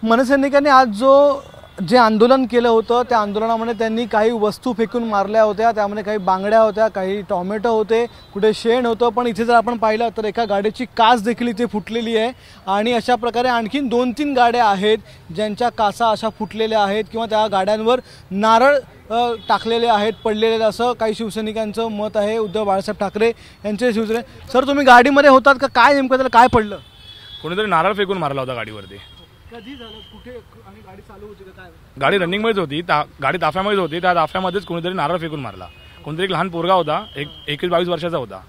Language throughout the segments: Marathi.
मनसैनिकांनी आज जे आंदोलन केलं होतं त्या आंदोलनामध्ये त्यांनी काही वस्तू फेकून मारल्या होत्या। त्यामध्ये काही बांगड्या होत्या, काही टोमॅटो होते, कुठे शेण होतं। पण इथे जर आपण पाहिलं तर एका गाडीची काच देखील इथे फुटलेली आहे आणि अशा प्रकारे आणखीन 2-3 गाड्या आहेत ज्यांच्या काचा अशा फुटलेल्या आहेत किंवा त्या गाड्यांवर नारळ टाकलेले आहेत, पडलेले, असं काही शिवसैनिकांचं मत आहे। उद्धव बाळासाहेब ठाकरे यांचे शिवसेने सर, तुम्ही गाडीमध्ये होतात का? काय नेमकं त्याला काय पडलं? कोणीतरी नारळ फेकून मारला होता गाडीवरती। कधी झालं, कुठे आणि गाडी चालू होती का काय? गाडी रनिंगमध्येच होती, गाडी ताफ्यामध्येच होती। त्या ताफ्यामध्येच कोणीतरी नारळ फेकून मारला। कोणतरी एक लहान पोरगा होता, 21-22 वर्षाचा होता,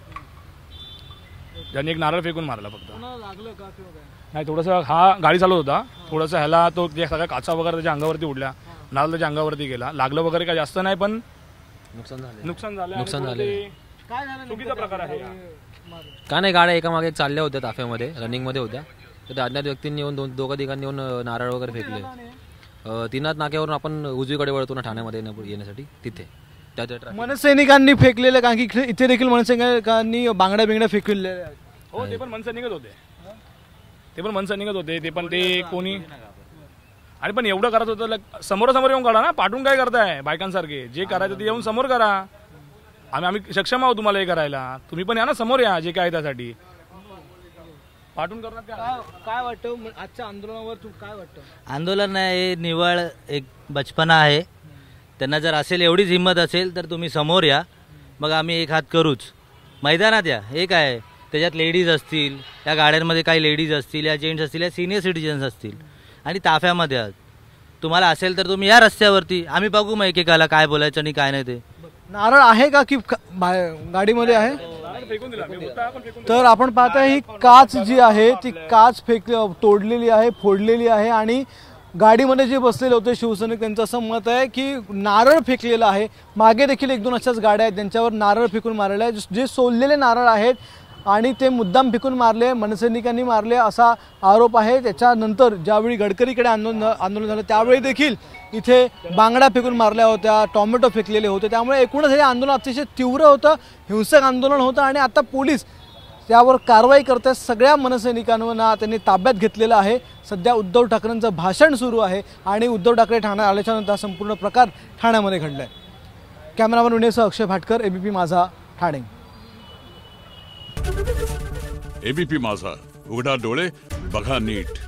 ज्यांनी एक नारळ फेकून मारला। फक्त लागलं का किंवा काय? नाही, थोडंसं हा गाडी चालवत होता, थोडंसं ह्याला तो जे सगळ्या काचा वगैरे त्याच्या अंगावरती उडल्या, नारळ त्याच्या अंगावरती गेला। लागलं वगैरे काय जास्त नाही, पण नुकसान झालं। काय झालं? चुकीचा प्रकार आहे का नाही? गाड्या एकामागे एक चालल्या होत्या, ताफ्यामध्ये रनिंगमध्ये होत्या, तर त्या अज्ञात व्यक्तींनी येऊन दोघं तिघांनी येऊन नारळ वगैरे फेकले। तीनाथ नाक्यावरून आपण उजवीकडे वळतो ना ठाण्यामध्ये येण्यासाठी, तिथे त्या मनसैनिकांनी फेकलेलं, कारण की इथे देखील मनसैनिकांनी बांगड्या बिंगड्या फेकलेल्या आहेत। हो, ते पण मनसैनिकच होते, ते पण ते कोणी आणि पण एवढं करत होतं, समोरासमोर येऊन करा ना, पाठवून काय करताय बायकांसारखे? जे करायचं ते येऊन समोर करा। आम्ही सक्षम आहोत तुम्हाला हे करायला, तुम्ही पण या ना, समोर या, जे काय त्यासाठी पाठवून करणार। काय वाटतं आजच्या आंदोलनावर? तू काय वाटतं? आंदोलन नाही, निवळ एक बचपना आहे। त्यांना जर असेल एवढीच हिंमत असेल तर तुम्ही समोर या, मग आम्ही एक हात करूच। मैदानात या, हे काय त्याच्यात लेडीज असतील, या गाड्यांमध्ये काही लेडीज असतील, या जेंट्स असतील, या सिनियर सिटीजन्स असतील, आणि ताफ्यामध्ये आहात, तुम्हाला असेल तर तुम्ही या रस्त्यावरती, आम्ही बघू मग एकेकाला काय बोलायचं आणि काय नाही ते। नारळ आहे का की गाडीमध्ये आहे? तर आपण पाहताय ही काच जी आहे ती काच तोडलेली आहे, फोडलेली आहे आणि गाडीमध्ये जे बसलेले होते शिवसैनिक त्यांचं असं मत आहे की नारळ फेकलेलं आहे। मागे देखील 1-2 अशाच गाड्या आहेत ज्यांच्यावर नारळ फेकून मारलेले आहे, जे सोललेले नारळ आहेत आणि ते मुद्दाम फेकून मारले, मनसैनिकांनी मारले असा आरोप आहे। त्याच्यानंतर ज्यावेळी गडकरीकडे आंदोलन झालं त्यावेळी देखील इथे बांगड्या फेकून मारल्या होत्या, टोमॅटो फेकलेले होते। त्यामुळे एकूणच हे आंदोलन अतिशय तीव्र होतं, हिंसक आंदोलन होतं आणि आता पोलीस त्यावर कारवाई करतात। सगळ्या मनसैनिकांना त्यांनी ताब्यात घेतलेलं आहे। सध्या उद्धव ठाकरेंचं भाषण सुरू आहे आणि उद्धव ठाकरे ठाण्यात आल्याच्यानंतर संपूर्ण प्रकार ठाण्यामध्ये घडलाय। कॅमेरामन विनयसह अक्षय भाटकर, एबीपी माझा, ठाणे। एबीपी माझा, उघडा डोळे बघा नीट।